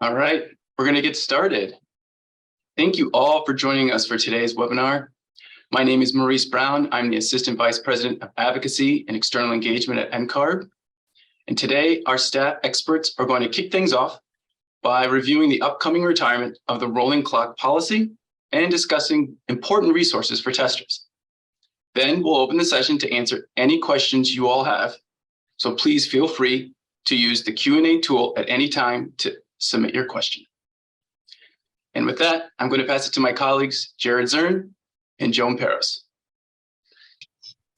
All right, we're going to get started. Thank you all for joining us for today's webinar. My name is Maurice Brown. I'm the Assistant Vice President of Advocacy and External Engagement at NCARB. And today, our staff experts are going to kick things off by reviewing the upcoming retirement of the rolling clock policy and discussing important resources for testers. Then we'll open the session to answer any questions you all have. So please feel free to use the Q&A tool at any time to submit your question. And with that, I'm going to pass it to my colleagues, Jared Zern and Joan Peros.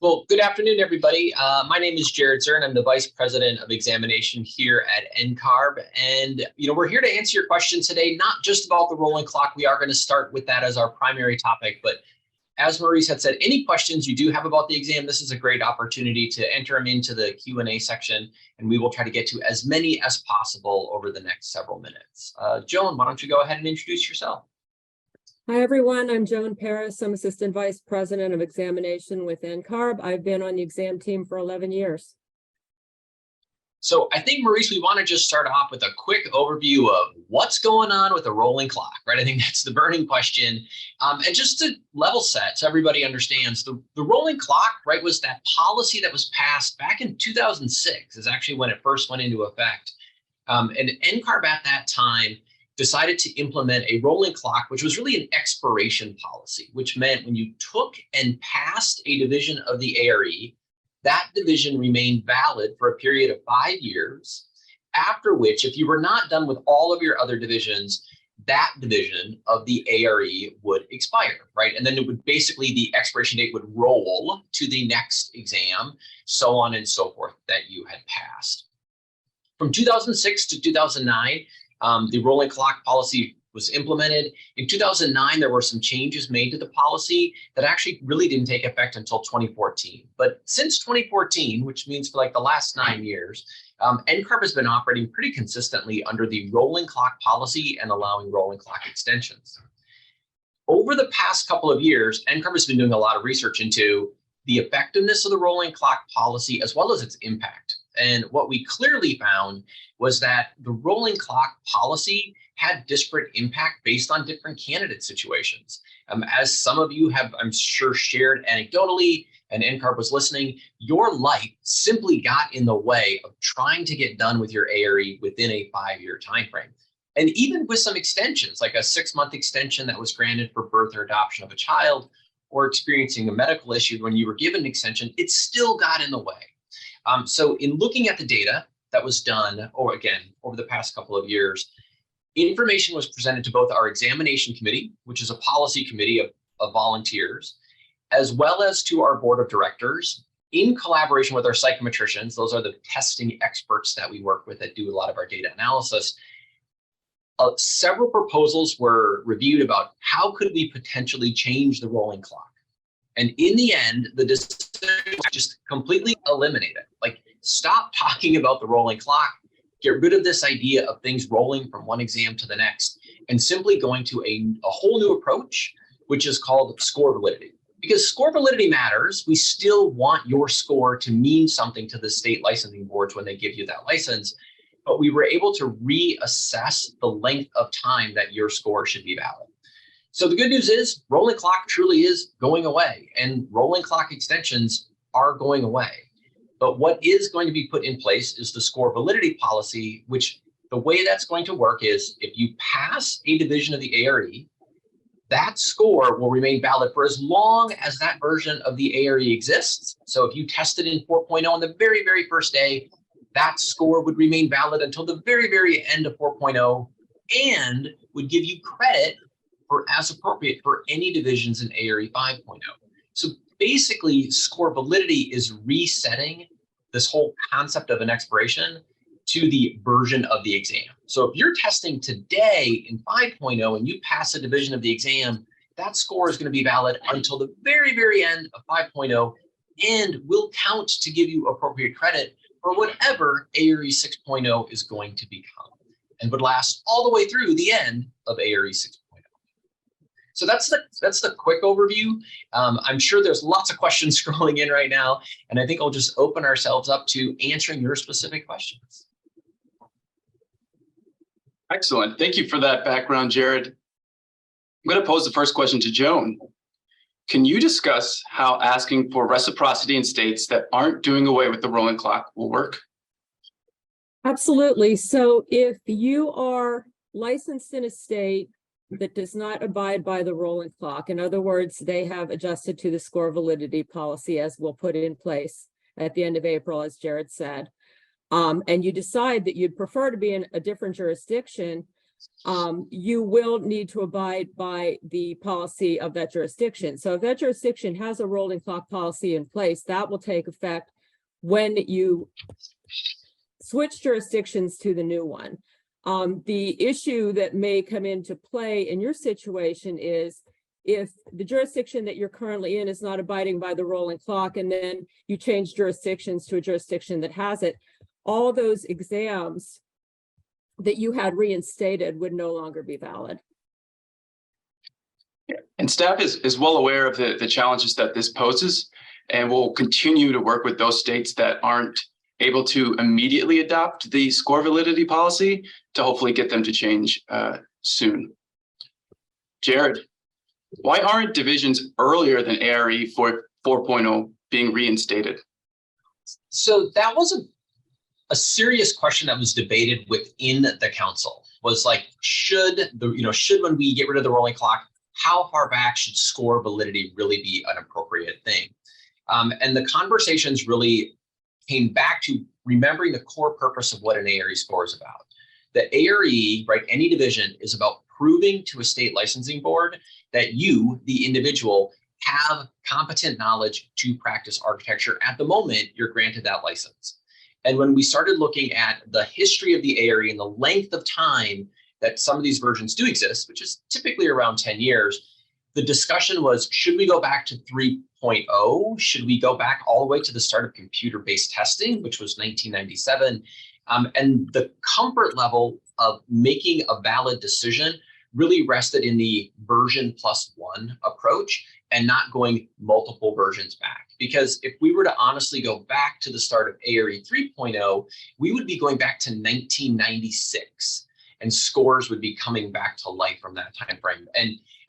Well, good afternoon, everybody. My name is Jared Zern. I'm the Vice President of Examination here at NCARB. And, we're here to answer your questions today, not just about the rolling clock. We are going to start with that as our primary topic. But as Maurice had said, any questions you do have about the exam, this is a great opportunity to enter them into the Q&A section, and we will try to get to as many as possible over the next several minutes. Joan, why don't you go ahead and introduce yourself? Hi, everyone. I'm Joan Peros. I'm Assistant Vice President of Examination with NCARB. I've been on the exam team for 11 years. So I think, Maurice, we want to just start off with a quick overview of what's going on with the rolling clock, right? I think that's the burning question. And just to level set so everybody understands, the rolling clock, right, was that policy that was passed back in 2006 is actually when it first went into effect. And NCARB at that time decided to implement a rolling clock, which was really an expiration policy, which meant when you took and passed a division of the ARE, that division remained valid for a period of 5 years, after which, if you were not done with all of your other divisions, that division of the ARE would expire, right? And then it would basically, the expiration date would roll to the next exam, so on and so forth, that you had passed. From 2006 to 2009, the rolling clock policy was implemented. In 2009, there were some changes made to the policy that actually really didn't take effect until 2014. But since 2014, which means for like the last 9 years, NCARB has been operating pretty consistently under the rolling clock policy and allowing rolling clock extensions. Over the past couple of years, NCARB has been doing a lot of research into the effectiveness of the rolling clock policy as well as its impact. And what we clearly found was that the rolling clock policy had disparate impact based on different candidate situations. As some of you have, I'm sure, shared anecdotally, and NCARB was listening, your life simply got in the way of trying to get done with your ARE within a 5-year timeframe. And even with some extensions, like a 6-month extension that was granted for birth or adoption of a child, or experiencing a medical issue when you were given an extension, it still got in the way. So in looking at the data that was done, or again, over the past couple of years, information was presented to both our examination committee, which is a policy committee of volunteers, as well as to our board of directors in collaboration with our psychometricians. Those are the testing experts that we work with that do a lot of our data analysis. Several proposals were reviewed about how could we potentially change the rolling clock. And in the end, the decision was just completely eliminate it. Like, stop talking about the rolling clock, get rid of this idea of things rolling from one exam to the next, and simply going to a whole new approach, which is called score validity. Because score validity matters, we still want your score to mean something to the state licensing boards when they give you that license, but we were able to reassess the length of time that your score should be valid. So the good news is rolling clock truly is going away, and rolling clock extensions are going away. But what is going to be put in place is the score validity policy, which the way that's going to work is if you pass a division of the ARE, that score will remain valid for as long as that version of the ARE exists. So if you tested in 4.0 on the very, very first day, that score would remain valid until the very, very end of 4.0 and would give you credit for as appropriate for any divisions in ARE 5.0. So basically, score validity is resetting this whole concept of an expiration to the version of the exam. So if you're testing today in 5.0 and you pass a division of the exam, that score is going to be valid until the very, very end of 5.0 and will count to give you appropriate credit for whatever ARE 6.0 is going to become, and would last all the way through the end of ARE 6.0. So that's the quick overview. I'm sure there's lots of questions scrolling in right now, and I think I'll just open ourselves up to answering your specific questions. Excellent. Thank you for that background, Jared. I'm going to pose the first question to Joan. Can you discuss how asking for reciprocity in states that aren't doing away with the rolling clock will work? Absolutely. So if you are licensed in a state that does not abide by the rolling clock, in other words, they have adjusted to the score validity policy as we'll put it in place at the end of April, as Jared said, and you decide that you'd prefer to be in a different jurisdiction, you will need to abide by the policy of that jurisdiction. So if that jurisdiction has a rolling clock policy in place, that will take effect when you switch jurisdictions to the new one. The issue that may come into play in your situation is if the jurisdiction that you're currently in is not abiding by the rolling clock, and then you change jurisdictions to a jurisdiction that has it, all those exams that you had reinstated would no longer be valid. And staff is well aware of the challenges that this poses, and will continue to work with those states that aren't able to immediately adopt the score validity policy to hopefully get them to change soon. Jared, why aren't divisions earlier than ARE 4.0 being reinstated? So that was a serious question that was debated within the council. Was like, should when we get rid of the rolling clock, how far back should score validity really be an appropriate thing? And the conversations really came back to remembering the core purpose of what an ARE score is about. The ARE, right, any division is about proving to a state licensing board that you, the individual, have competent knowledge to practice architecture at the moment you're granted that license. And when we started looking at the history of the ARE and the length of time that some of these versions do exist, which is typically around 10 years, the discussion was, should we go back to 3.0? Should we go back all the way to the start of computer-based testing, which was 1997? And the comfort level of making a valid decision really rested in the version +1 approach and not going multiple versions back. Because if we were to honestly go back to the start of ARE 3.0, we would be going back to 1996, and scores would be coming back to life from that time frame.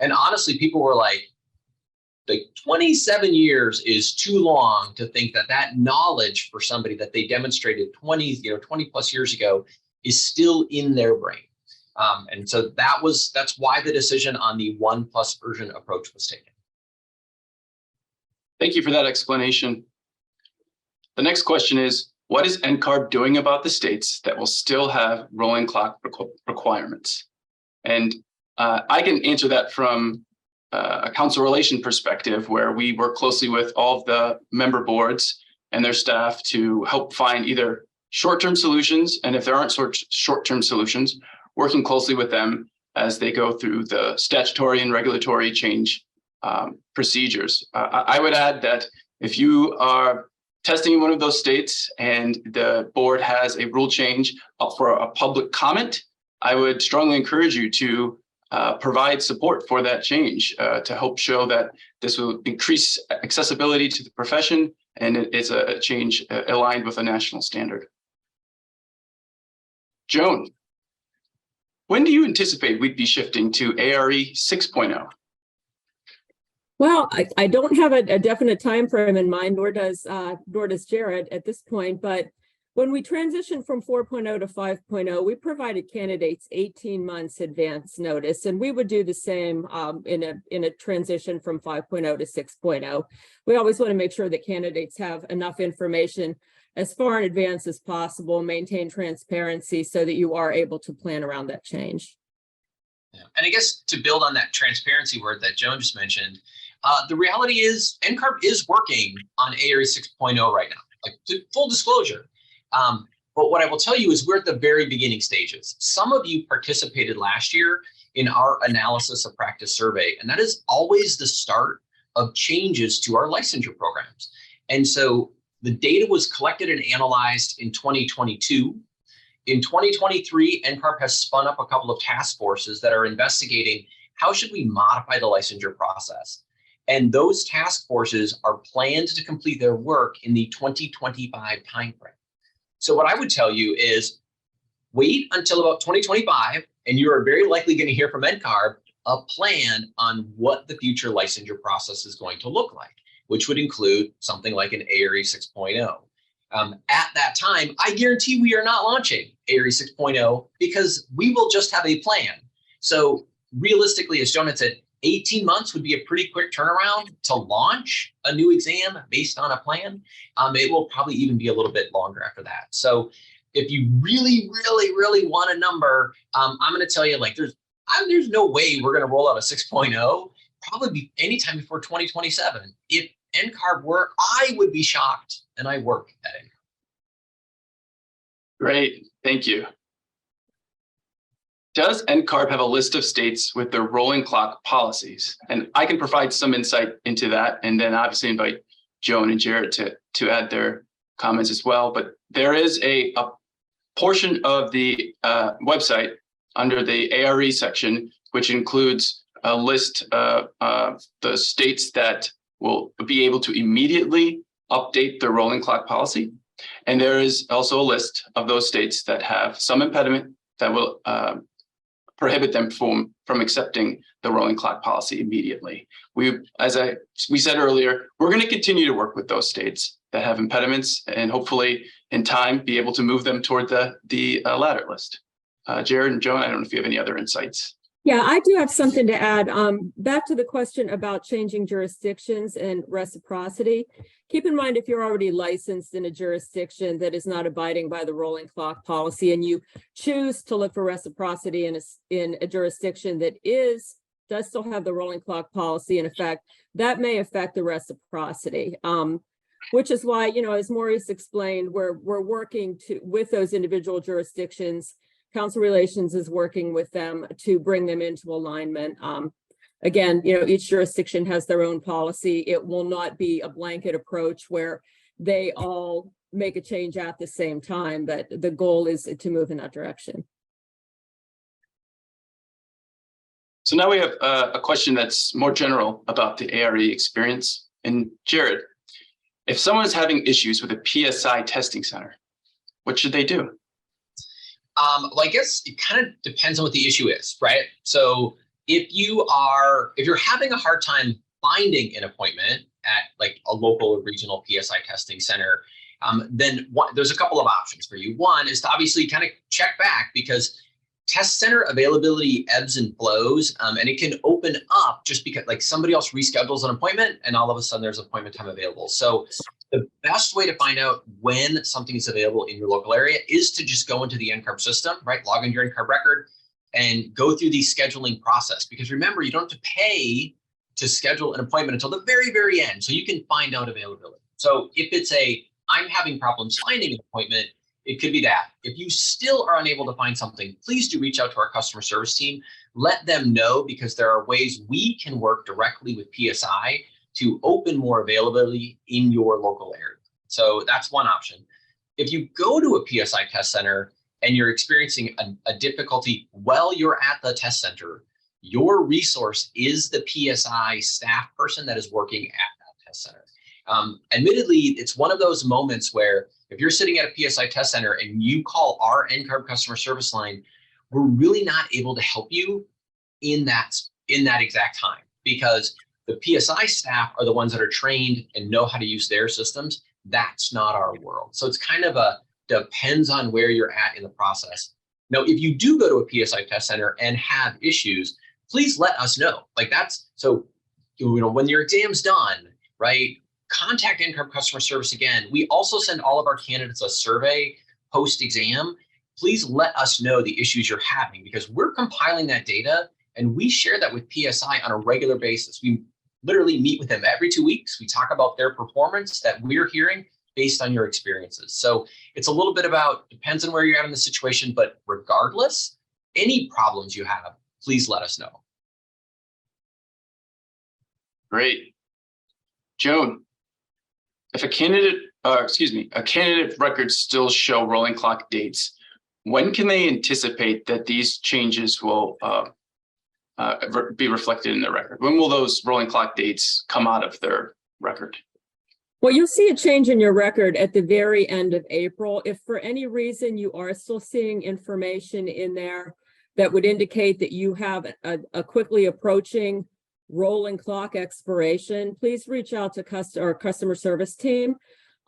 And honestly, people were like 27 years is too long to think that that knowledge for somebody that they demonstrated 20 plus years ago is still in their brain. And so that's why the decision on the 1+ version approach was taken. Thank you for that explanation. The next question is, what is NCARB doing about the states that will still have rolling clock requirements? And I can answer that from a council relation perspective, where we work closely with all of the member boards and their staff to help find either short-term solutions, and if there aren't short-term solutions, working closely with them as they go through the statutory and regulatory change procedures. I would add that if you are testing in one of those states and the board has a rule change up for a public comment, I would strongly encourage you to provide support for that change to help show that this will increase accessibility to the profession, and it's a change aligned with a national standard. Joan, when do you anticipate we'd be shifting to ARE 6.0? Well, I don't have a definite time frame in mind, nor does Jared at this point. But when we transitioned from 4.0 to 5.0, we provided candidates 18 months advance notice, and we would do the same in a transition from 5.0 to 6.0. We always want to make sure that candidates have enough information as far in advance as possible, maintain transparency so that you are able to plan around that change. Yeah. And I guess to build on that transparency word that Joan just mentioned, the reality is NCARB is working on ARE 6.0 right now, like full disclosure. But what I will tell you is we're at the very beginning stages. Some of you participated last year in our analysis of practice survey, and that is always the start of changes to our licensure programs. And so the data was collected and analyzed in 2022. In 2023, NCARB has spun up a couple of task forces that are investigating how should we modify the licensure process. And those task forces are planned to complete their work in the 2025 timeframe. So what I would tell you is wait until about 2025, and you are very likely going to hear from NCARB a plan on what the future licensure process is going to look like, which would include something like an ARE 6.0. At that time, I guarantee we are not launching ARE 6.0 because we will just have a plan. So realistically, as Joan had said, 18 months would be a pretty quick turnaround to launch a new exam based on a plan. It will probably even be a little bit longer after that. So if you really, really, really want a number, I'm going to tell you, like, there's no way we're going to roll out a 6.0, probably be anytime before 2027. If NCARB were, I would be shocked, and I work at NCARB. Great, thank you. Does NCARB have a list of states with their rolling clock policies? And I can provide some insight into that, and then obviously invite Joan and Jared to add their comments as well. But there is a portion of the website under the ARE section, which includes a list of the states that will be able to immediately update their rolling clock policy. And there is also a list of those states that have some impediment that will prohibit them from accepting the rolling clock policy immediately. We said earlier, we're going to continue to work with those states that have impediments, and hopefully in time be able to move them toward the latter list. Jared and Joan, I don't know if you have any other insights. Yeah, I do have something to add. Back to the question about changing jurisdictions and reciprocity. Keep in mind, if you're already licensed in a jurisdiction that is not abiding by the rolling clock policy, and you choose to look for reciprocity in a jurisdiction that does still have the rolling clock policy in effect, that may affect the reciprocity. Which is why, as Maurice explained, we're working with those individual jurisdictions. Council Relations is working with them to bring them into alignment. Again, each jurisdiction has their own policy. It will not be a blanket approach where they all make a change at the same time, but the goal is to move in that direction. So now we have a question that's more general about the ARE experience. And Jared, if someone is having issues with a PSI testing center, what should they do? Well, I guess it kind of depends on what the issue is, right? So if you're having a hard time finding an appointment at like a local or regional PSI testing center, then there's a couple of options for you. One is to obviously kind of check back, because test center availability ebbs and flows, and it can open up just because like somebody else reschedules an appointment and all of a sudden there's appointment time available. So the best way to find out when something is available in your local area is to just go into the NCARB system, right? Log into your NCARB record and go through the scheduling process. Because remember, you don't have to pay to schedule an appointment until the very, very end. So you can find out availability. So if it's I'm having problems finding an appointment, it could be that. If you still are unable to find something, please do reach out to our customer service team. Let them know, because there are ways we can work directly with PSI to open more availability in your local area. So that's one option. If you go to a PSI test center and you're experiencing a difficulty while you're at the test center, your resource is the PSI staff person that is working at that test center. Admittedly, it's one of those moments where if you're sitting at a PSI test center and you call our NCARB customer service line, we're really not able to help you in that exact time, because the PSI staff are the ones that are trained and know how to use their systems. That's not our world. So it's kind of depends on where you're at in the process. Now, if you do go to a PSI test center and have issues, please let us know. So when your exam's done, right, contact NCARB customer service again. We also send all of our candidates a survey post-exam. Please let us know the issues you're having, because we're compiling that data and we share that with PSI on a regular basis. We literally meet with them every 2 weeks. We talk about their performance that we're hearing based on your experiences. So it's a little bit depends on where you're at in the situation, but regardless, any problems you have, please let us know. Great. Joan, if a candidate records still show rolling clock dates, when can they anticipate that these changes will be reflected in their record? When will those rolling clock dates come out of their record? Well, you'll see a change in your record at the very end of April. If for any reason you are still seeing information in there that would indicate that you have a quickly approaching rolling clock expiration, please reach out to our customer service team.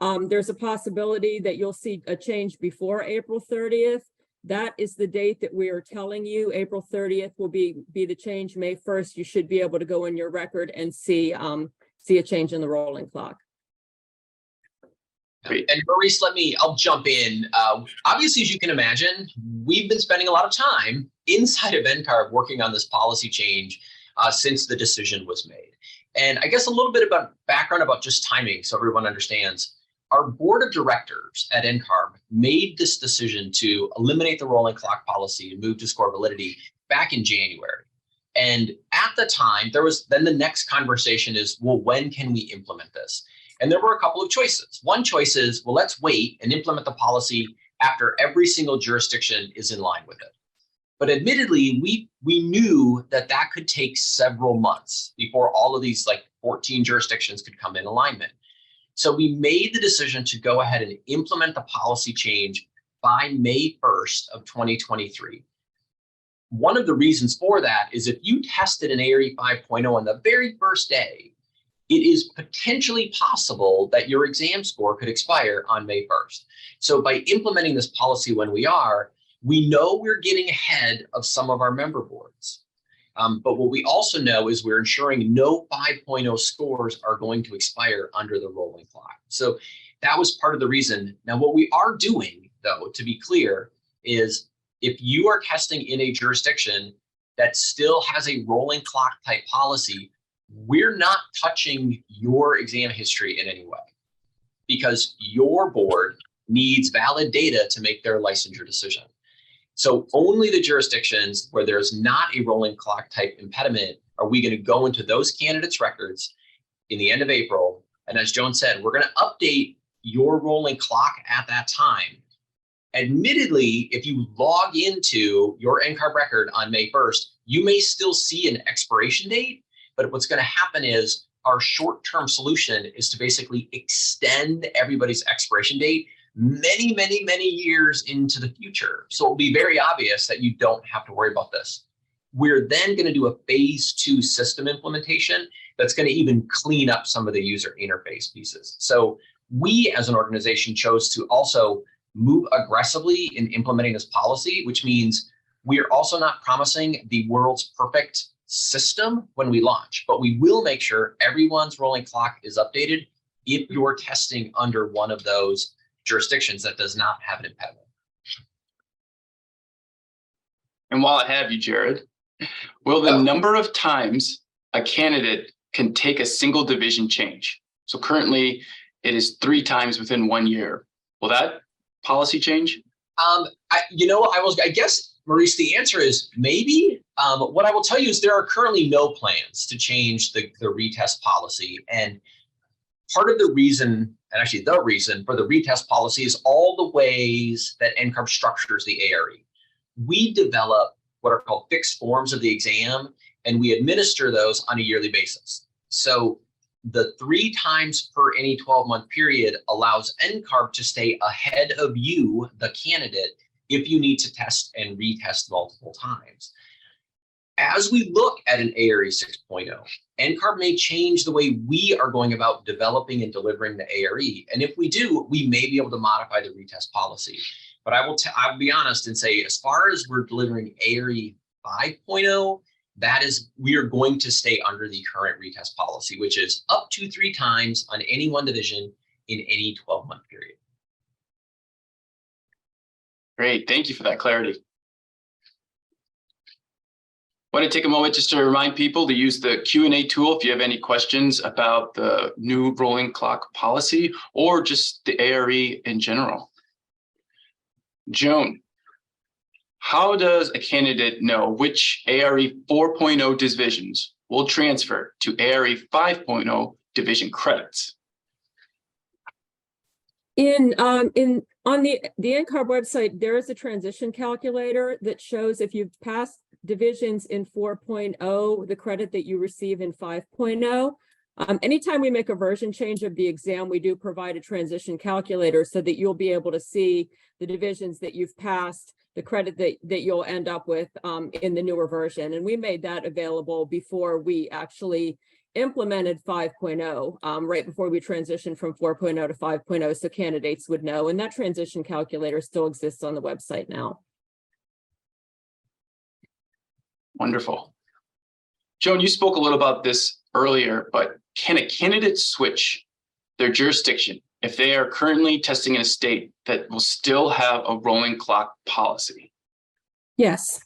There's a possibility that you'll see a change before April 30th. That is the date that we are telling you. April 30th will be the change. May 1st, you should be able to go in your record and see a change in the rolling clock. Great. And Maurice, I'll jump in. Obviously, as you can imagine, we've been spending a lot of time inside of NCARB working on this policy change since the decision was made. And I guess a little bit about background about just timing so everyone understands. Our board of directors at NCARB made this decision to eliminate the rolling clock policy and move to score validity back in January. And at the time, then the next conversation is, well, when can we implement this? And there were a couple of choices. One choice is, well, let's wait and implement the policy after every single jurisdiction is in line with it. But admittedly, we knew that could take several months before all of these 14 jurisdictions could come in alignment. So we made the decision to go ahead and implement the policy change by May 1st of 2023. One of the reasons for that is if you tested an ARE 5.0 on the very first day, it is potentially possible that your exam score could expire on May 1st. So by implementing this policy when we know we're getting ahead of some of our member boards. But what we also know is we're ensuring no 5.0 scores are going to expire under the rolling clock. So that was part of the reason. Now, what we are doing, though, to be clear, is if you are testing in a jurisdiction that still has a rolling clock type policy, we're not touching your exam history in any way because your board needs valid data to make their licensure decision. So only the jurisdictions where there's not a rolling clock type impediment are we going to go into those candidates' records in the end of April. And as Joan said, we're going to update your rolling clock at that time. Admittedly, if you log into your NCARB record on May 1st, you may still see an expiration date. But what's going to happen is our short-term solution is to basically extend everybody's expiration date many, many, many years into the future. So it'll be very obvious that you don't have to worry about this. We're then going to do a phase 2 system implementation that's going to even clean up some of the user interface pieces. So we as an organization chose to also move aggressively in implementing this policy, which means we are also not promising the world's perfect system when we launch, but we will make sure everyone's rolling clock is updated if you're testing under one of those jurisdictions that does not have an impediment. And while I have you, Jared, will the number of times a candidate can take a single division change? So currently it is 3 times within 1 year. Will that policy change? I guess, Maurice, the answer is maybe. What I will tell you is there are currently no plans to change the retest policy. And part of the reason, and actually the reason for the retest policy is all the ways that NCARB structures the ARE. We develop what are called fixed forms of the exam, and we administer those on a yearly basis. So the 3 times per any 12-month period allows NCARB to stay ahead of you, the candidate, if you need to test and retest multiple times. As we look at an ARE 6.0, NCARB may change the way we are going about developing and delivering the ARE. And if we do, we may be able to modify the retest policy. But I'll be honest and say, as far as we're delivering ARE 5.0, we are going to stay under the current retest policy, which is up to 3 times on any one division in any 12-month period. Great, thank you for that clarity. I want to take a moment just to remind people to use the Q&A tool if you have any questions about the new rolling clock policy or just the ARE in general. Joan, how does a candidate know which ARE 4.0 divisions will transfer to ARE 5.0 division credits? On the NCARB website, there is a transition calculator that shows if you've passed divisions in 4.0, the credit that you receive in 5.0. Anytime we make a version change of the exam, we do provide a transition calculator so that you'll be able to see the divisions that you've passed, the credit that you'll end up with in the newer version. And we made that available before we actually implemented 5.0, right before we transitioned from 4.0 to 5.0, so candidates would know. And that transition calculator still exists on the website now. Wonderful. Joan, you spoke a little about this earlier, but can a candidate switch their jurisdiction if they are currently testing in a state that will still have a rolling clock policy? Yes,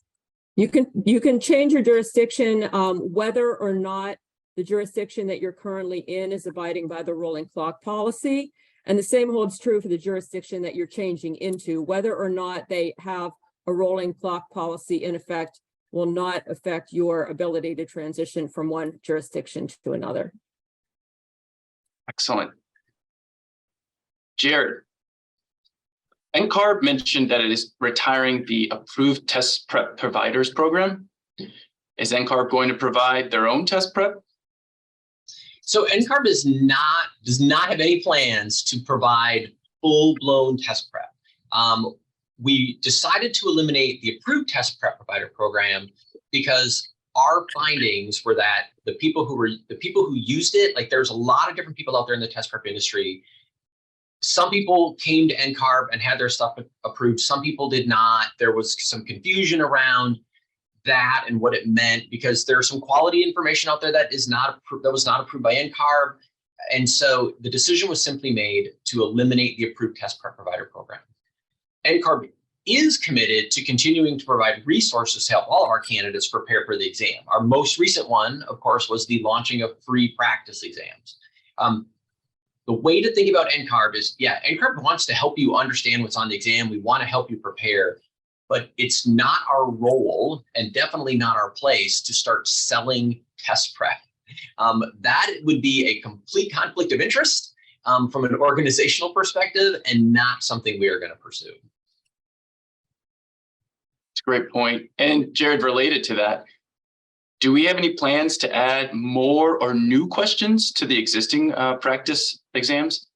you can change your jurisdiction whether or not the jurisdiction that you're currently in is abiding by the rolling clock policy. And the same holds true for the jurisdiction that you're changing into. Whether or not they have a rolling clock policy in effect will not affect your ability to transition from one jurisdiction to another. Excellent. Jared, NCARB mentioned that it is retiring the approved test prep providers program. Is NCARB going to provide their own test prep? So NCARB does not have any plans to provide full-blown test prep. We decided to eliminate the approved test prep provider program because our findings were that the people who used it, like there's a lot of different people out there in the test prep industry. Some people came to NCARB and had their stuff approved. Some people did not. There was some confusion around that and what it meant because there's some quality information out there that was not approved by NCARB. And so the decision was simply made to eliminate the approved test prep provider program. NCARB is committed to continuing to provide resources to help all of our candidates prepare for the exam. Our most recent one, of course, was the launching of free practice exams. The way to think about NCARB is, yeah, NCARB wants to help you understand what's on the exam. We want to help you prepare, but it's not our role and definitely not our place to start selling test prep. That would be a complete conflict of interest from an organizational perspective and not something we are going to pursue. It's a great point. And Jared, related to that, do we have any plans to add more or new questions to the existing practice exams?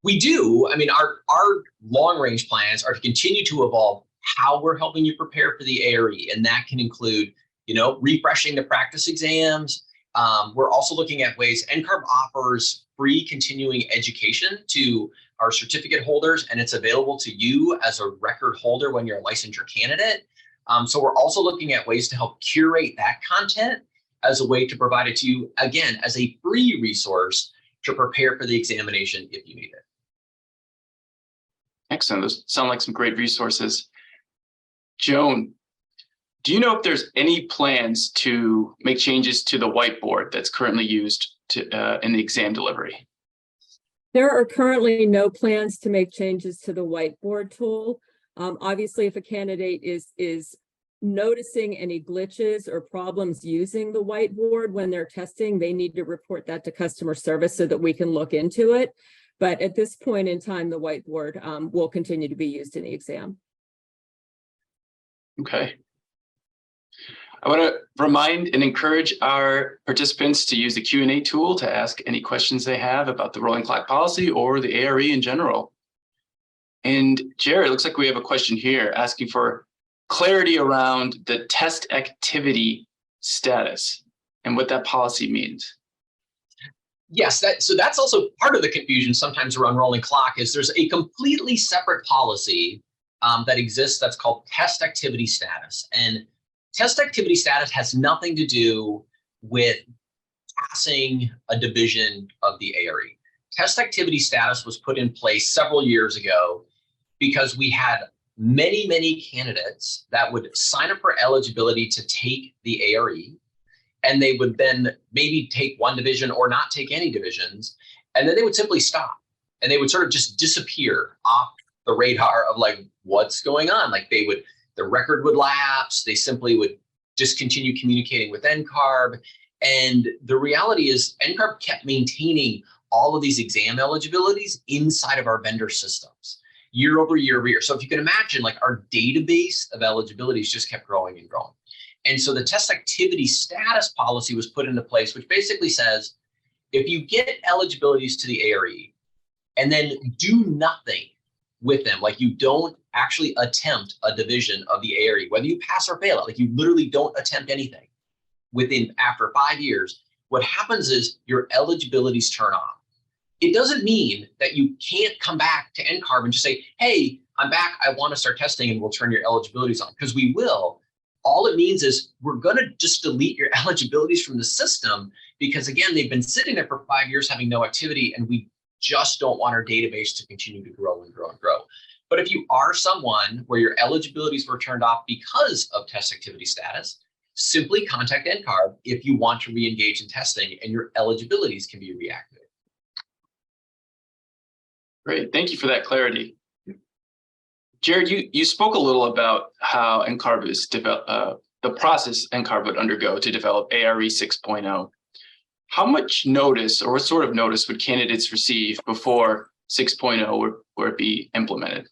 We do. I mean, our long range plans are to continue to evolve how we're helping you prepare for the ARE. And that can include, refreshing the practice exams. We're also looking at ways NCARB offers free continuing education to our certificate holders, and it's available to you as a record holder when you're a licensure candidate. So we're also looking at ways to help curate that content as a way to provide it to you, again, as a free resource to prepare for the examination if you need it. Excellent. Those sound like some great resources. Joan, do you know if there's any plans to make changes to the whiteboard that's currently used in the exam delivery? There are currently no plans to make changes to the whiteboard tool. Obviously, if a candidate is noticing any glitches or problems using the whiteboard when they're testing, they need to report that to customer service so that we can look into it. But at this point in time, the whiteboard will continue to be used in the exam. Okay. I want to remind and encourage our participants to use the Q&A tool to ask any questions they have about the rolling clock policy or the ARE in general. And Jared, it looks like we have a question here asking for clarity around the test activity status and what that policy means. Yes, so that's also part of the confusion sometimes around rolling clock is there's a completely separate policy that exists that's called test activity status. And test activity status has nothing to do with passing a division of the ARE. Test activity status was put in place several years ago because we had many candidates that would sign up for eligibility to take the ARE, and they would then maybe take one division or not take any divisions, and then they would simply stop, and they would sort of just disappear off the radar of like what's going on. Like the record would lapse, they simply would discontinue communicating with NCARB, and the reality is NCARB kept maintaining all of these exam eligibilities inside of our vendor systems year over year over year. So if you can imagine, like our database of eligibilities just kept growing and growing. And so the test activity status policy was put into place, which basically says if you get eligibilities to the ARE and then do nothing with them, like you don't actually attempt a division of the ARE, whether you pass or fail it, like you literally don't attempt anything after 5 years, what happens is your eligibilities turn off. It doesn't mean that you can't come back to NCARB and just say, hey, I'm back, I want to start testing, and we'll turn your eligibilities on, because we will. All it means is we're going to just delete your eligibilities from the system, because again, they've been sitting there for 5 years having no activity, and we just don't want our database to continue to grow and grow and grow. But if you are someone where your eligibilities were turned off because of test activity status, simply contact NCARB if you want to re-engage in testing and your eligibilities can be reactivated. Great, thank you for that clarity. Jared, you spoke a little about how NCARB is the process NCARB would undergo to develop ARE 6.0. How much notice, or what sort of notice, would candidates receive before 6.0 were be implemented?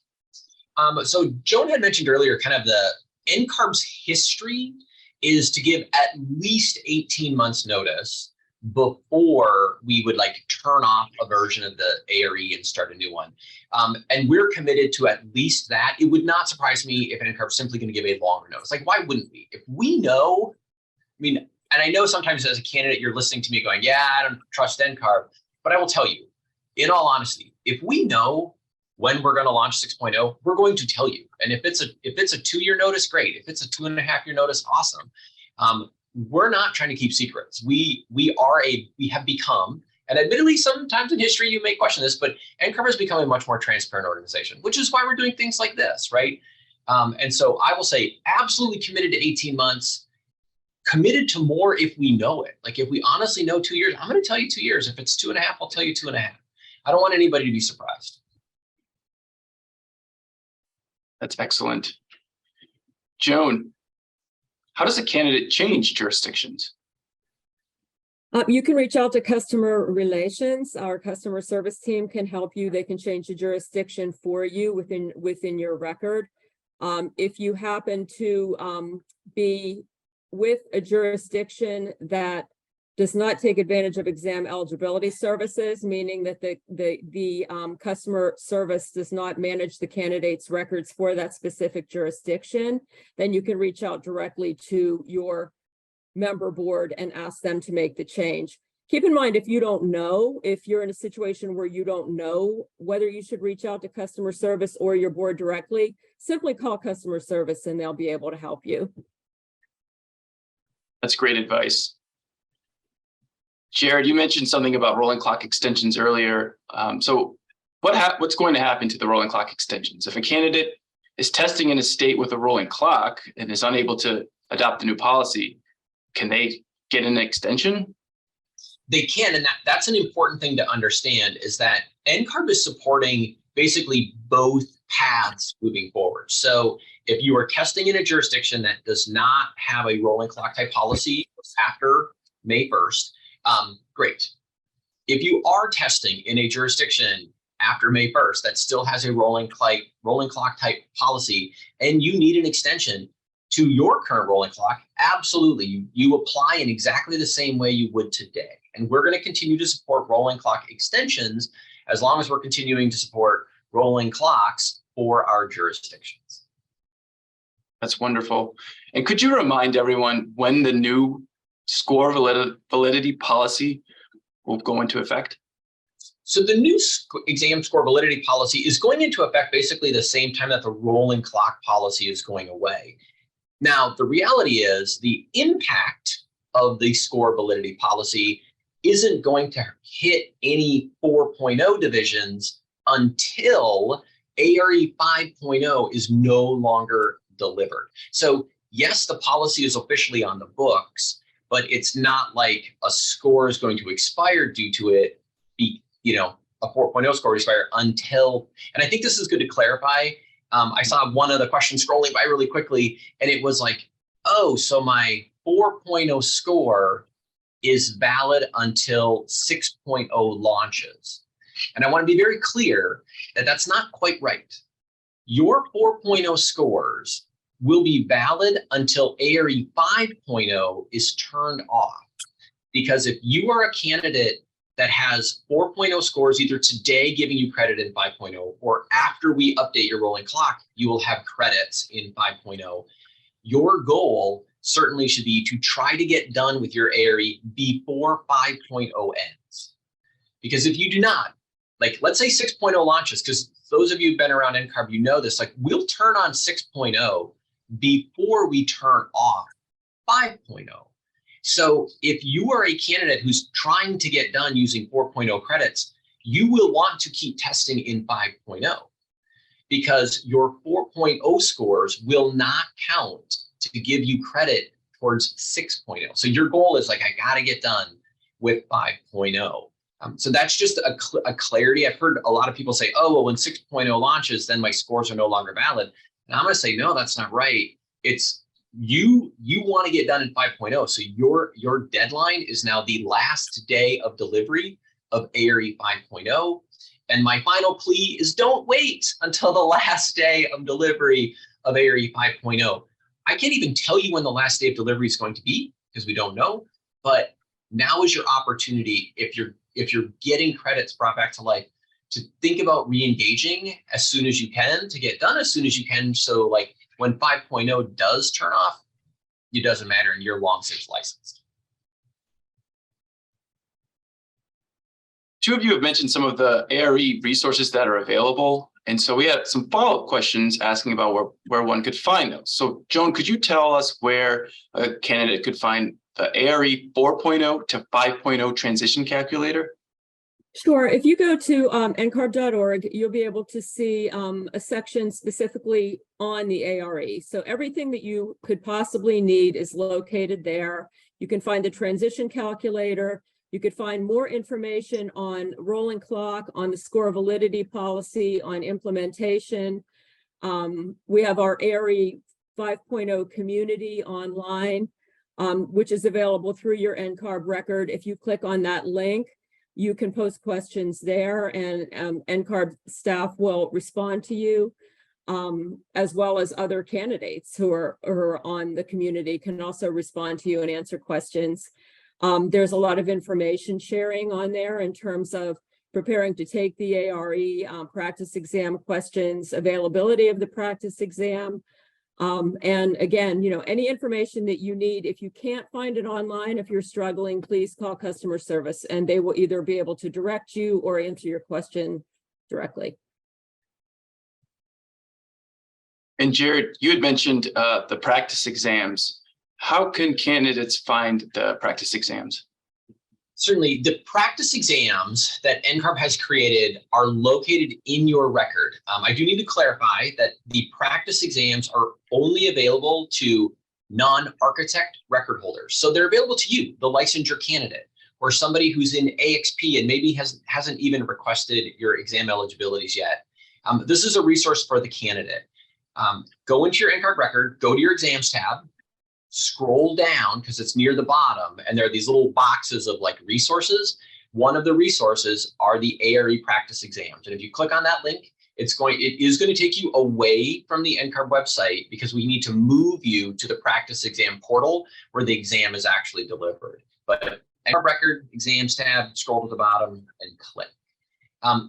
So Joan had mentioned earlier, kind of the NCARB's history is to give at least 18 months notice before we would like turn off a version of the ARE and start a new one. And we're committed to at least that. It would not surprise me if NCARB is simply going to give a longer notice. Like, why wouldn't we? If we know, I mean, and I know sometimes as a candidate, you're listening to me going, yeah, I don't trust NCARB, but I will tell you, in all honesty, if we know when we're going to launch 6.0, we're going to tell you. And if it's a 2-year notice, great. If it's a 2.5-year notice, awesome. We're not trying to keep secrets. We have become, and admittedly, sometimes in history you may question this, but NCARB has become a much more transparent organization, which is why we're doing things like this, right? And so I will say absolutely committed to 18 months, committed to more if we know it. Like if we honestly know 2 years, I'm going to tell you 2 years. If it's 2.5, I'll tell you 2.5. I don't want anybody to be surprised. That's excellent. Joan, how does a candidate change jurisdictions? You can reach out to customer relations. Our customer service team can help you. They can change the jurisdiction for you within your record. If you happen to be with a jurisdiction that does not take advantage of exam eligibility services, meaning that the customer service does not manage the candidate's records for that specific jurisdiction, then you can reach out directly to your member board and ask them to make the change. Keep in mind, if you're in a situation where you don't know whether you should reach out to customer service or your board directly, simply call customer service and they'll be able to help you. That's great advice. Jared, you mentioned something about rolling clock extensions earlier. So what's going to happen to the rolling clock extensions? If a candidate is testing in a state with a rolling clock and is unable to adopt the new policy, can they get an extension? They can, and that's an important thing to understand, is that NCARB is supporting basically both paths moving forward. So if you are testing in a jurisdiction that does not have a rolling clock type policy after May 1st, great. If you are testing in a jurisdiction after May 1st that still has a rolling clock type policy and you need an extension to your current rolling clock, absolutely, you apply in exactly the same way you would today. And we're going to continue to support rolling clock extensions as long as we're continuing to support rolling clocks for our jurisdictions. That's wonderful. And could you remind everyone when the new score validity policy will go into effect? So the new exam score validity policy is going into effect basically the same time that the rolling clock policy is going away. Now, the reality is the impact of the score validity policy isn't going to hit any 4.0 divisions until ARE 5.0 is no longer delivered. So yes, the policy is officially on the books, but it's not like a score is going to expire due to it, a 4.0 score will expire until, and I think this is good to clarify. I saw one of the questions scrolling by really quickly, and it was like, oh, so my 4.0 score is valid until 6.0 launches. And I want to be very clear that that's not quite right. Your 4.0 scores will be valid until ARE 5.0 is turned off. Because if you are a candidate that has 4.0 scores either today giving you credit in 5.0 or after we update your rolling clock, you will have credits in 5.0. Your goal certainly should be to try to get done with your ARE before 5.0 ends. Because if you do not, like let's say 6.0 launches, because those of you who've been around NCARB, you know this, like we'll turn on 6.0 before we turn off 5.0. So if you are a candidate who's trying to get done using 4.0 credits, you will want to keep testing in 5.0 because your 4.0 scores will not count to give you credit towards 6.0. So your goal is like, I got to get done with 5.0. So that's just a clarity. I've heard a lot of people say, oh, well, when 6.0 launches, then my scores are no longer valid. And I'm going to say, no, that's not right. It's you want to get done in 5.0. So your deadline is now the last day of delivery of ARE 5.0. And my final plea is don't wait until the last day of delivery of ARE 5.0. I can't even tell you when the last day of delivery is going to be because we don't know, but now is your opportunity if you're getting credits brought back to life to think about re-engaging as soon as you can, to get done as soon as you can. So like when 5.0 does turn off, it doesn't matter and you're long since licensed. Two of you have mentioned some of the ARE resources that are available. And so we had some follow-up questions asking about where one could find those. So Joan, could you tell us where a candidate could find the ARE 4.0 to 5.0 transition calculator? Sure. If you go to ncarb.org, you'll be able to see a section specifically on the ARE. So everything that you could possibly need is located there. You can find the transition calculator. You could find more information on rolling clock, on the score validity policy, on implementation. We have our ARE 5.0 community online, which is available through your NCARB record. If you click on that link, you can post questions there and NCARB staff will respond to you, as well as other candidates who are on the community can also respond to you and answer questions. There's a lot of information sharing on there in terms of preparing to take the ARE, practice exam questions, availability of the practice exam. And again, any information that you need, if you can't find it online, if you're struggling, please call customer service and they will either be able to direct you or answer your question directly. And Jared, you had mentioned the practice exams. How can candidates find the practice exams? Certainly, the practice exams that NCARB has created are located in your record. I do need to clarify that the practice exams are only available to non-architect record holders. So they're available to you, the licensure candidate, or somebody who's in AXP and maybe hasn't even requested your exam eligibilities yet. This is a resource for the candidate. Go into your NCARB record, go to your exams tab, scroll down because it's near the bottom and there are these little boxes of like resources. One of the resources are the ARE practice exams. And if you click on that link, it is going to take you away from the NCARB website because we need to move you to the practice exam portal where the exam is actually delivered. But NCARB record, exams tab, scroll to the bottom and click.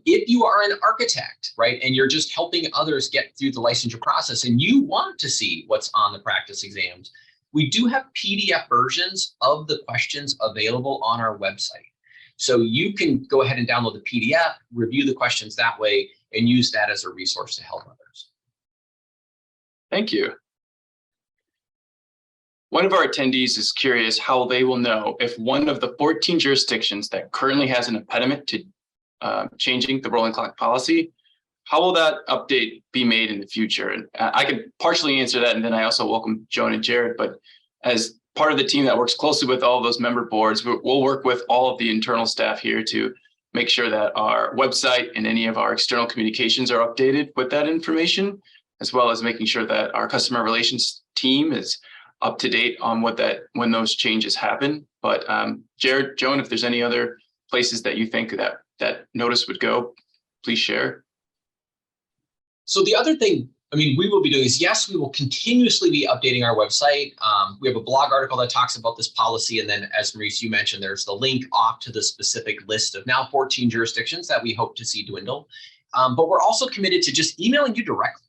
If you are an architect, right, and you're just helping others get through the licensure process and you want to see what's on the practice exams, we do have PDF versions of the questions available on our website. So you can go ahead and download the PDF, review the questions that way, and use that as a resource to help others. Thank you. One of our attendees is curious how they will know if one of the 14 jurisdictions that currently has an impediment to changing the rolling clock policy, how will that update be made in the future? And I could partially answer that, and then I also welcome Joan and Jared, but as part of the team that works closely with all of those member boards, we'll work with all of the internal staff here to make sure that our website and any of our external communications are updated with that information, as well as making sure that our customer relations team is up to date on when those changes happen. But Jared, Joan, if there's any other places that you think that notice would go, please share. So the other thing I mean, we will be doing this. Yes, we will continuously be updating our website. We have a blog article that talks about this policy. And then, as Maurice, you mentioned, there's the link off to the specific list of now 14 jurisdictions that we hope to see dwindle. But we're also committed to just emailing you directly.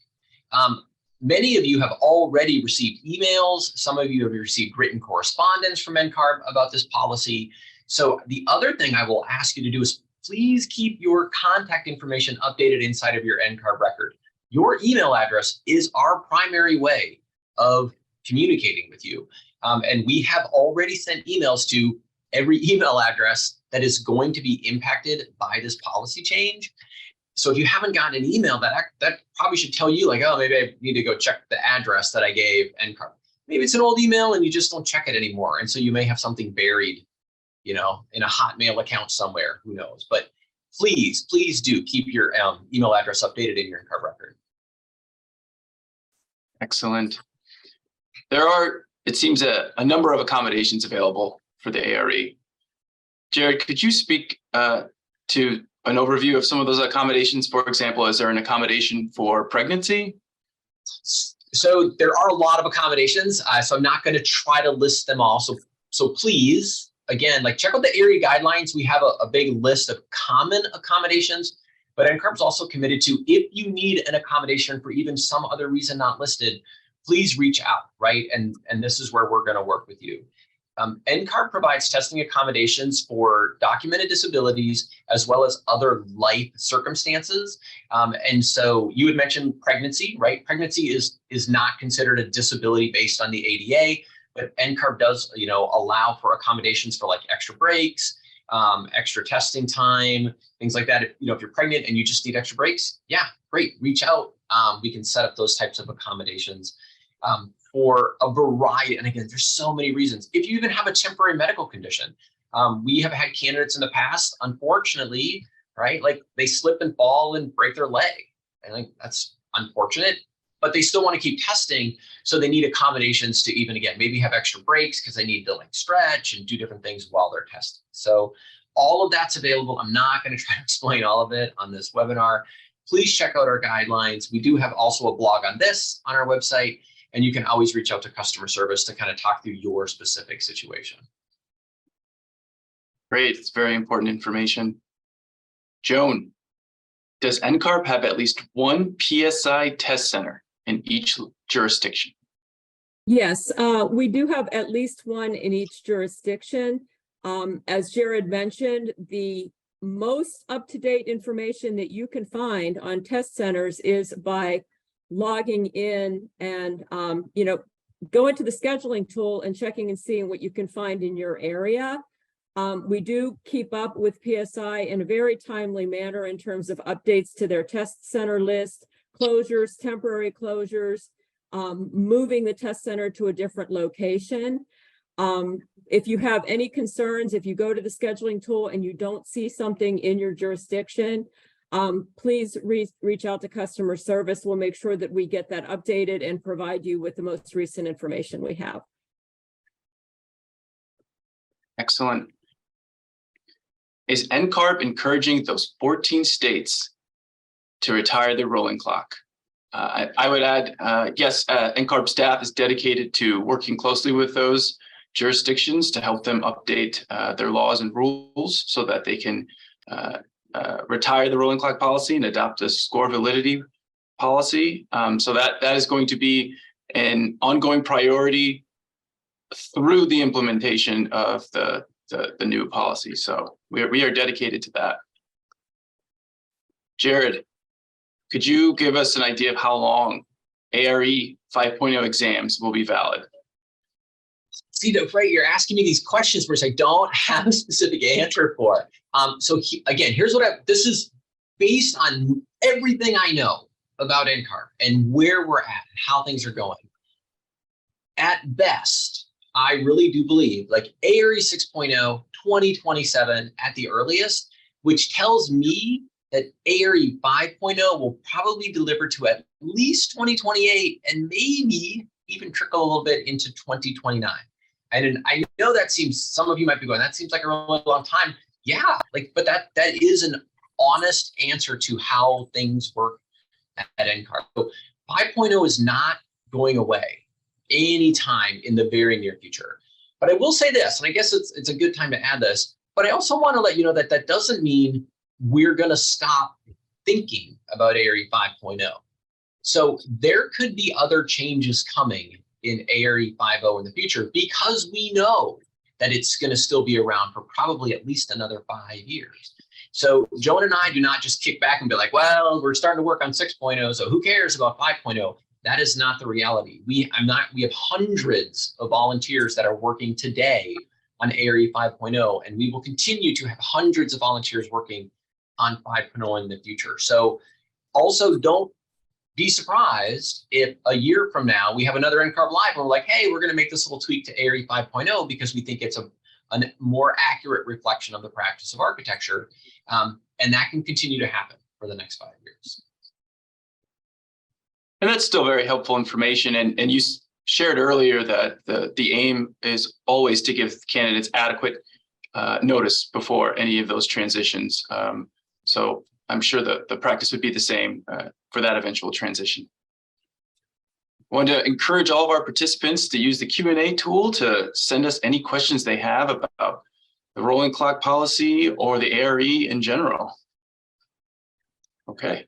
Many of you have already received emails. Some of you have received written correspondence from NCARB about this policy. So the other thing I will ask you to do is please keep your contact information updated inside of your NCARB record. Your email address is our primary way of communicating with you. And we have already sent emails to every email address that is going to be impacted by this policy change. So if you haven't gotten an email, that probably should tell you like, oh, maybe I need to go check the address that I gave NCARB. Maybe it's an old email and you just don't check it anymore. And so you may have something buried, in a Hotmail account somewhere, who knows? But please do keep your email address updated in your NCARB record. Excellent. There are, it seems, a number of accommodations available for the ARE. Jared, could you speak to an overview of some of those accommodations? For example, is there an accommodation for pregnancy? So there are a lot of accommodations. So I'm not going to try to list them all. So please, again, check out the ARE guidelines. We have a big list of common accommodations, but NCARB's also committed to, if you need an accommodation for even some other reason not listed, please reach out, right? And this is where we're going to work with you. NCARB provides testing accommodations for documented disabilities as well as other life circumstances. And so you had mentioned pregnancy, right? Pregnancy is not considered a disability based on the ADA, but NCARB does, allow for accommodations for extra breaks, extra testing time, things like that. If you're pregnant and you just need extra breaks, yeah, great, reach out. We can set up those types of accommodations. For a variety, and again, there's so many reasons. If you even have a temporary medical condition, we have had candidates in the past, unfortunately, right? They slip and fall and break their leg, and that's unfortunate, but they still want to keep testing. So they need accommodations to even, again, maybe have extra breaks because they need to stretch and do different things while they're testing. So all of that's available. I'm not going to try to explain all of it on this webinar. Please check out our guidelines. We do have also a blog on this on our website. And you can always reach out to customer service to kind of talk through your specific situation. Great, it's very important information. Joan, does NCARB have at least one PSI test center in each jurisdiction? Yes, we do have at least one in each jurisdiction. As Jared mentioned, the most up-to-date information that you can find on test centers is by logging in and, go into the scheduling tool and checking and seeing what you can find in your area. We do keep up with PSI in a very timely manner in terms of updates to their test center list, closures, temporary closures, moving the test center to a different location. If you have any concerns, if you go to the scheduling tool and you don't see something in your jurisdiction, please reach out to customer service. We'll make sure that we get that updated and provide you with the most recent information we have. Excellent. Is NCARB encouraging those 14 states to retire the rolling clock? I would add, yes, NCARB staff is dedicated to working closely with those jurisdictions to help them update their laws and rules so that they can retire the rolling clock policy and adopt a score validity policy. So that is going to be an ongoing priority through the implementation of the new policy. So we are dedicated to that. Jared, could you give us an idea of how long ARE 5.0 exams will be valid? See, right, you're asking me these questions which I don't have a specific answer for. Again, here's what this is based on everything I know about NCARB and where we're at and how things are going. At best, I really do believe ARE 6.0, 2027 at the earliest, which tells me that ARE 5.0 will probably deliver to at least 2028 and maybe even trickle a little bit into 2029. And I know that seems, some of you might be going, that seems like a really long time. Yeah, but that is an honest answer to how things work at NCARB. So 5.0 is not going away anytime in the very near future. But I will say this, and I guess it's a good time to add this, but I also want to let you know that that doesn't mean we're going to stop thinking about ARE 5.0. So there could be other changes coming in ARE 5.0 in the future, because we know that it's going to still be around for probably at least another 5 years. So Joan and I do not just kick back and be like, well, we're starting to work on 6.0, so who cares about 5.0? That is not the reality. We have hundreds of volunteers that are working today on ARE 5.0, and we will continue to have hundreds of volunteers working on 5.0 in the future. So also don't be surprised if a year from now we have another NCARB Live and we're like, hey, we're going to make this little tweak to ARE 5.0 because we think it's a more accurate reflection of the practice of architecture. And that can continue to happen for the next 5 years. And that's still very helpful information. And you shared earlier that the aim is always to give candidates adequate notice before any of those transitions. So I'm sure the practice would be the same for that eventual transition. I want to encourage all of our participants to use the Q&A tool to send us any questions they have about the rolling clock policy or the ARE in general. Okay.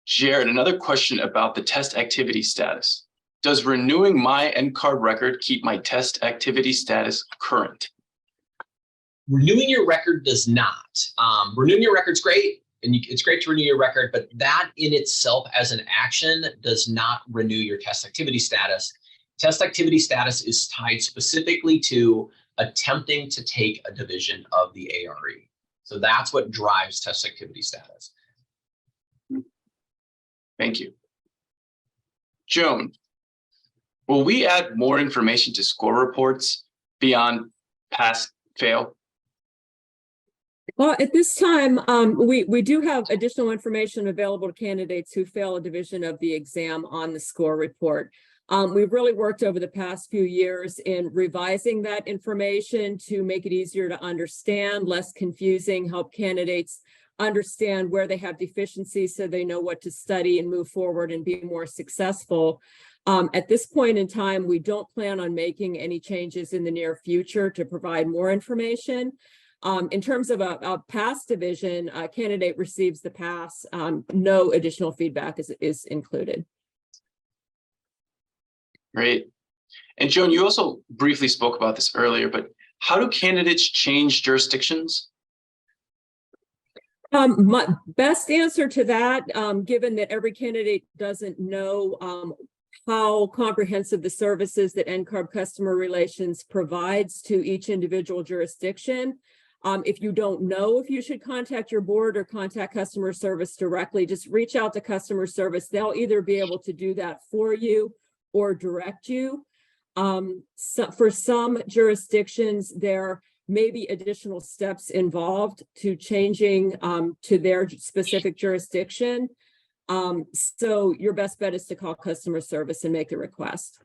Jared, another question about the test activity status. Does renewing my NCARB record keep my test activity status current? Renewing your record does not. Renewing your record's great, and it's great to renew your record, but that in itself as an action does not renew your test activity status. Test activity status is tied specifically to attempting to take a division of the ARE. So that's what drives test activity status. Thank you. Joan, will we add more information to score reports beyond pass, fail? Well, at this time, we do have additional information available to candidates who fail a division of the exam on the score report. We've really worked over the past few years in revising that information to make it easier to understand, less confusing, help candidates understand where they have deficiencies so they know what to study and move forward and be more successful. At this point in time, we don't plan on making any changes in the near future to provide more information. In terms of a pass division, a candidate receives the pass. No additional feedback is included. Great. And Joan, you also briefly spoke about this earlier, but how do candidates change jurisdictions? My best answer to that, given that every candidate doesn't know how comprehensive the services that NCARB Customer Relations provides to each individual jurisdiction. If you don't know if you should contact your board or contact customer service directly, just reach out to customer service. They'll either be able to do that for you or direct you. So for some jurisdictions, there may be additional steps involved to changing to their specific jurisdiction. So your best bet is to call customer service and make the request.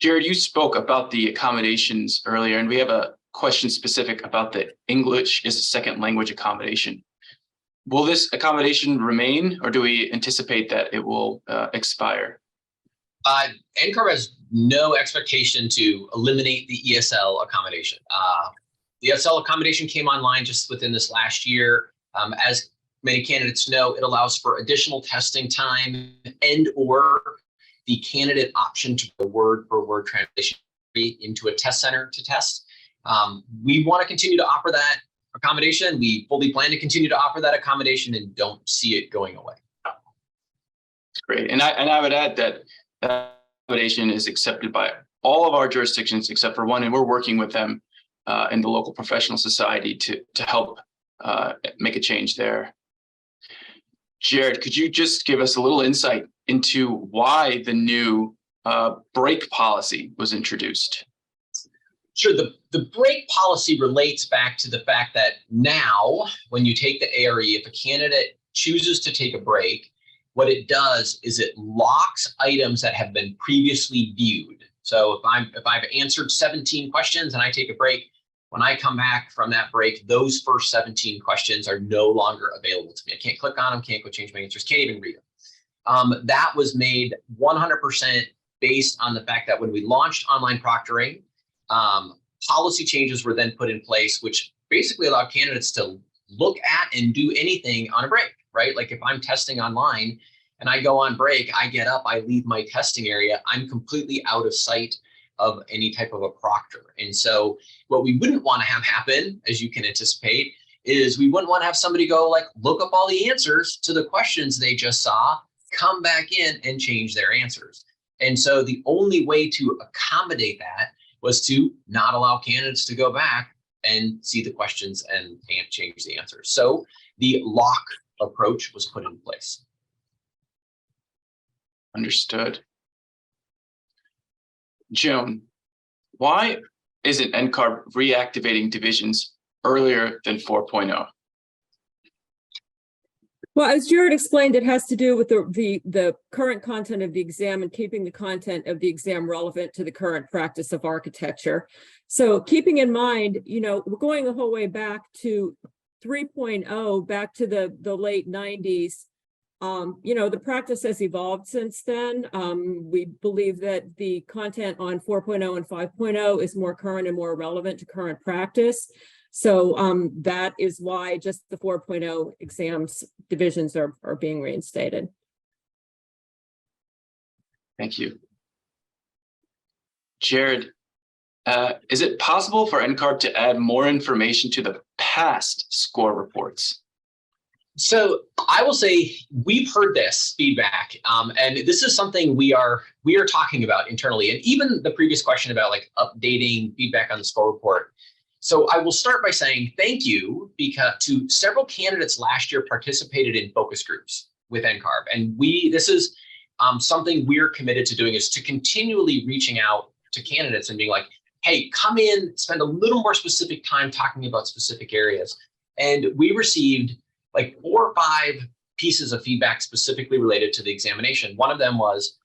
Jared, you spoke about the accommodations earlier, and we have a question specific about the English as a second language accommodation. Will this accommodation remain, or do we anticipate that it will expire? NCARB has no expectation to eliminate the ESL accommodation. The ESL accommodation came online just within this last year. As many candidates know, it allows for additional testing time and or the candidate option to go word for word translation into a test center to test. We want to continue to offer that accommodation. We fully plan to continue to offer that accommodation and don't see it going away. Great. And I would add that accommodation is accepted by all of our jurisdictions except for one, and we're working with them in the local professional society to help make a change there. Jared, could you just give us a little insight into why the new break policy was introduced? Sure. The break policy relates back to the fact that now, when you take the ARE, if a candidate chooses to take a break, what it does is it locks items that have been previously viewed. So if I've answered 17 questions and I take a break, When I come back from that break, those first 17 questions are no longer available to me. I can't click on them, can't go change my answers, can't even read them. That was made 100% based on the fact that when we launched online proctoring, policy changes were then put in place, which basically allowed candidates to look at and do anything on a break, right? Like if I'm testing online and I go on break, I get up, I leave my testing area, I'm completely out of sight of any type of a proctor. And so what we wouldn't want to have happen, as you can anticipate, is we wouldn't want to have somebody go like, look up all the answers to the questions they just saw, come back in and change their answers. And so the only way to accommodate that was to not allow candidates to go back and see the questions and change the answers. So the lock approach was put in place. Understood. Joan, why isn't NCARB reactivating divisions earlier than 4.0? Well, as Jared explained, it has to do with the current content of the exam and keeping the content of the exam relevant to the current practice of architecture. So keeping in mind, we're going the whole way back to 3.0, back to the late 90s. The practice has evolved since then. We believe that the content on 4.0 and 5.0 is more current and more relevant to current practice. So that is why just the 4.0 exams divisions are being reinstated. Thank you. Jared, is it possible for NCARB to add more information to the past score reports? So I will say we've heard this feedback, and this is something we are talking about internally, and even the previous question about like updating feedback on the score report. So I will start by saying thank you to several candidates last year participated in focus groups with NCARB, and this is something we're committed to doing, is to continually reaching out to candidates and being like, hey, come in, spend a little more specific time talking about specific areas. And we received like 4 or 5 pieces of feedback specifically related to the examination. One of them was,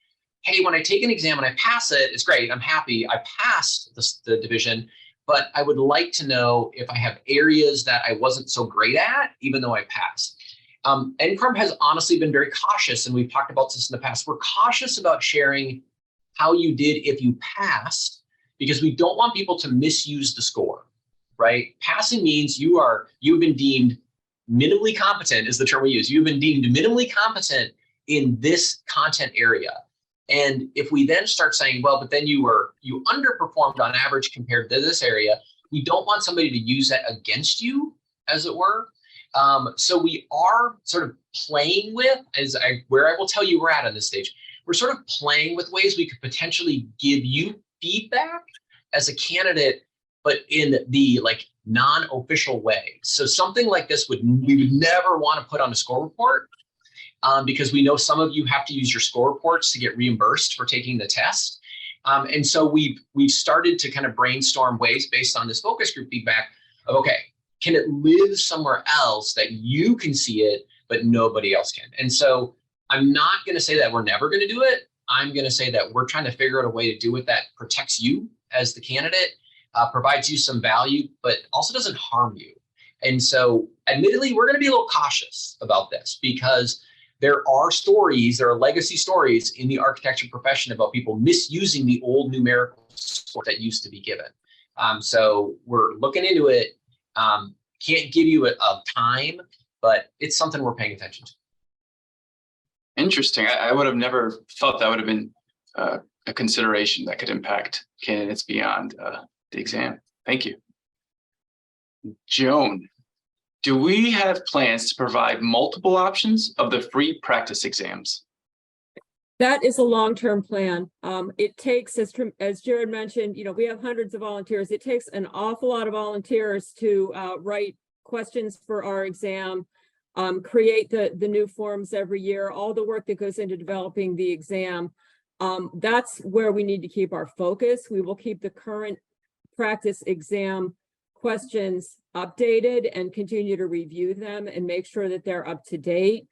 hey, when I take an exam and I pass it, it's great, I'm happy, I passed the division, but I would like to know if I have areas that I wasn't so great at, even though I passed. NCARB has honestly been very cautious, and we've talked about this in the past. We're cautious about sharing how you did if you passed, because we don't want people to misuse the score, right? Passing means you've been deemed minimally competent, is the term we use. You've been deemed minimally competent in this content area. And if we then start saying, well, but then you underperformed on average compared to this area, we don't want somebody to use that against you, as it were. So we are sort of playing with, where I will tell you we're at on this stage, we're sort of playing with ways we could potentially give you feedback as a candidate, but in the like non-official way. So something like this we would never want to put on a score report, because we know some of you have to use your score reports to get reimbursed for taking the test. And so we've started to kind of brainstorm ways based on this focus group feedback of, okay, can it live somewhere else that you can see it, but nobody else can? And so I'm not going to say that we're never going to do it. I'm going to say that we're trying to figure out a way to do it that protects you as the candidate, provides you some value, but also doesn't harm you. And so admittedly, we're going to be a little cautious about this, because there are legacy stories in the architecture profession about people misusing the old numerical score that used to be given. So we're looking into it. Can't give you a time, but it's something we're paying attention to. Interesting. I would have never thought that would have been a consideration that could impact candidates beyond the exam. Thank you. Joan, do we have plans to provide multiple options of the free practice exams? That is a long-term plan. It takes, as Jared mentioned, we have hundreds of volunteers. It takes an awful lot of volunteers to write questions for our exam, create the new forms every year, all the work that goes into developing the exam. That's where we need to keep our focus. We will keep the current practice exam questions updated and continue to review them and make sure that they're up to date.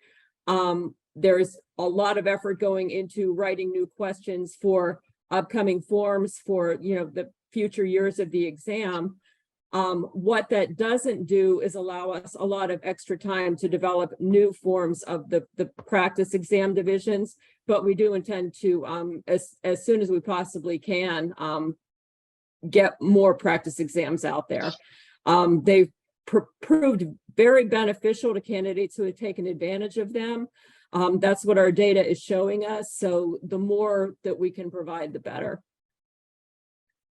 There's a lot of effort going into writing new questions for upcoming forms for the future years of the exam. What that doesn't do is allow us a lot of extra time to develop new forms of the practice exam divisions, but we do intend to, as soon as we possibly can, get more practice exams out there. They've proved very beneficial to candidates who have taken advantage of them. That's what our data is showing us. So the more that we can provide, the better.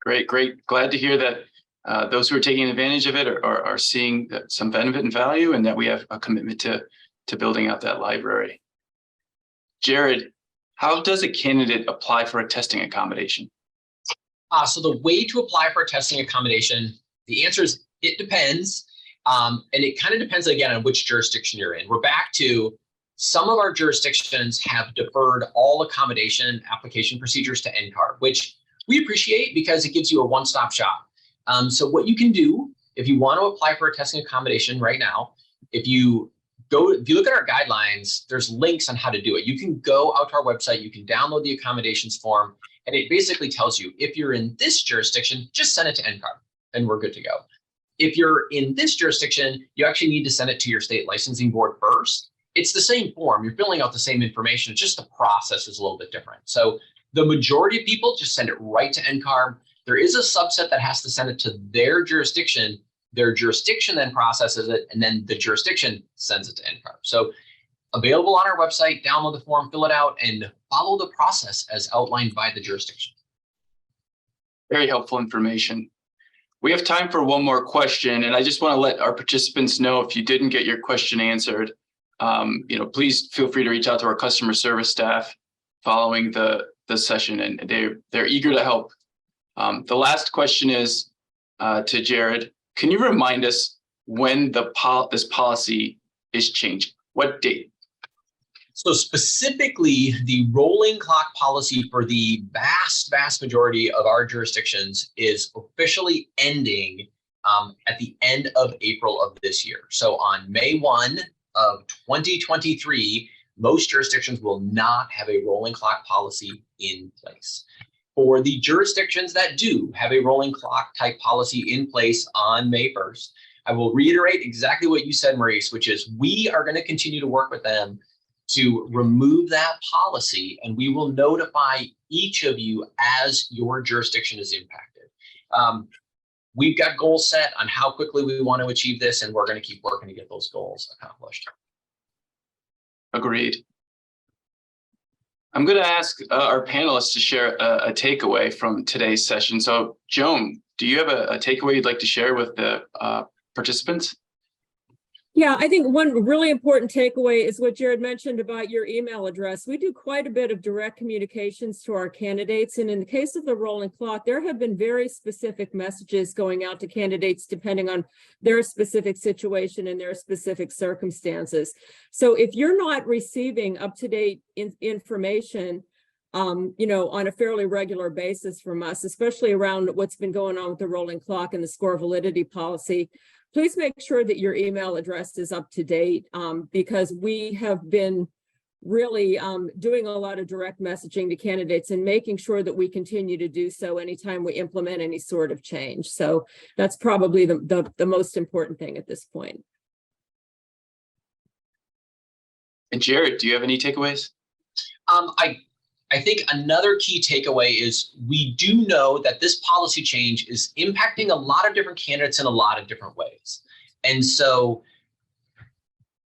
Great. Glad to hear that those who are taking advantage of it are seeing some benefit and value, and that we have a commitment to building out that library. Jared, how does a candidate apply for a testing accommodation? So the way to apply for a testing accommodation, the answer is it depends. And it kind of depends, again, on which jurisdiction you're in. We're back to some of our jurisdictions have deferred all accommodation application procedures to NCARB, which we appreciate because it gives you a one-stop shop. So what you can do if you want to apply for a testing accommodation right now, if you look at our guidelines, there's links on how to do it. You can go out to our website, you can download the accommodations form, and it basically tells you if you're in this jurisdiction, just send it to NCARB and we're good to go. If you're in this jurisdiction, you actually need to send it to your state licensing board first. It's the same form, you're filling out the same information, it's just the process is a little bit different. So the majority of people just send it right to NCARB. There is a subset that has to send it to their jurisdiction. Their jurisdiction then processes it, and then the jurisdiction sends it to NCARB. So available on our website, download the form, fill it out, and follow the process as outlined by the jurisdiction. Very helpful information. We have time for one more question, and I just want to let our participants know if you didn't get your question answered, please feel free to reach out to our customer service staff following the session, and they're eager to help. The last question is to Jared. Can you remind us when this policy is changing? What date? So specifically, the rolling clock policy for the vast majority of our jurisdictions is officially ending at the end of April of this year. So on May 1 of 2023, most jurisdictions will not have a rolling clock policy in place. For the jurisdictions that do have a rolling clock type policy in place on May 1st, I will reiterate exactly what you said, Maurice, which is we are going to continue to work with them to remove that policy, and we will notify each of you as your jurisdiction is impacted. We've got goals set on how quickly we want to achieve this, and we're going to keep working to get those goals accomplished. Agreed. I'm going to ask our panelists to share a takeaway from today's session. So, Joan, do you have a takeaway you'd like to share with the participants? Yeah, I think one really important takeaway is what Jared mentioned about your email address. We do quite a bit of direct communications to our candidates. And in the case of the rolling clock, there have been very specific messages going out to candidates depending on their specific situation and their specific circumstances. So if you're not receiving up-to-date information, on a fairly regular basis from us, especially around what's been going on with the rolling clock and the score validity policy, please make sure that your email address is up to date because we have been really doing a lot of direct messaging to candidates and making sure that we continue to do so anytime we implement any sort of change. So that's probably the most important thing at this point. And Jared, do you have any takeaways? I think another key takeaway is we do know that this policy change is impacting a lot of different candidates in a lot of different ways. And so,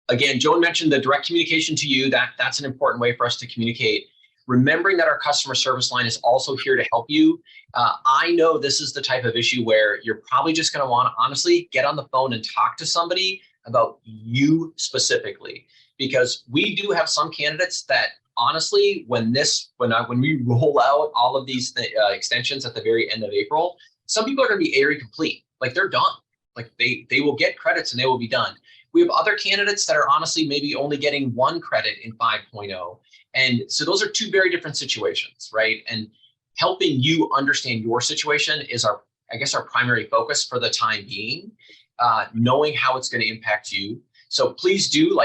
again, Joan mentioned the direct communication to you. That's an important way for us to communicate. Remembering that our customer service line is also here to help you. I know this is the type of issue where you're probably just going to want to honestly get on the phone and talk to somebody about you specifically, because we do have some candidates that honestly, when we roll out all of these extensions at the very end of April, some people are going to be area complete. Like they're done. Like they will get credits and they will be done. We have other candidates that are honestly maybe only getting one credit in 5.0. And so those are two very different situations, right? And helping you understand your situation is our primary focus for the time being, knowing how it's going to impact you. So please do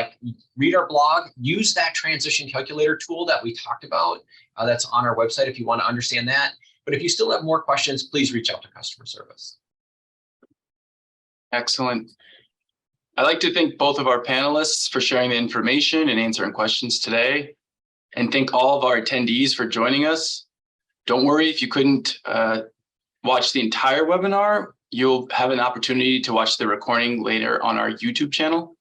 read our blog, use that transition calculator tool that we talked about. That's on our website if you want to understand that. But if you still have more questions, please reach out to customer service. Excellent. I'd like to thank both of our panelists for sharing the information and answering questions today, and thank all of our attendees for joining us. Don't worry if you couldn't watch the entire webinar. You'll have an opportunity to watch the recording later on our YouTube channel.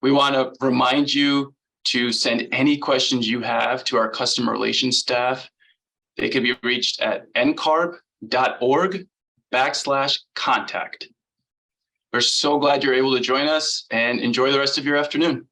We want to remind you to send any questions you have to our customer relations staff. They can be reached at ncarb.org/contact. We're so glad you're able to join us, and enjoy the rest of your afternoon.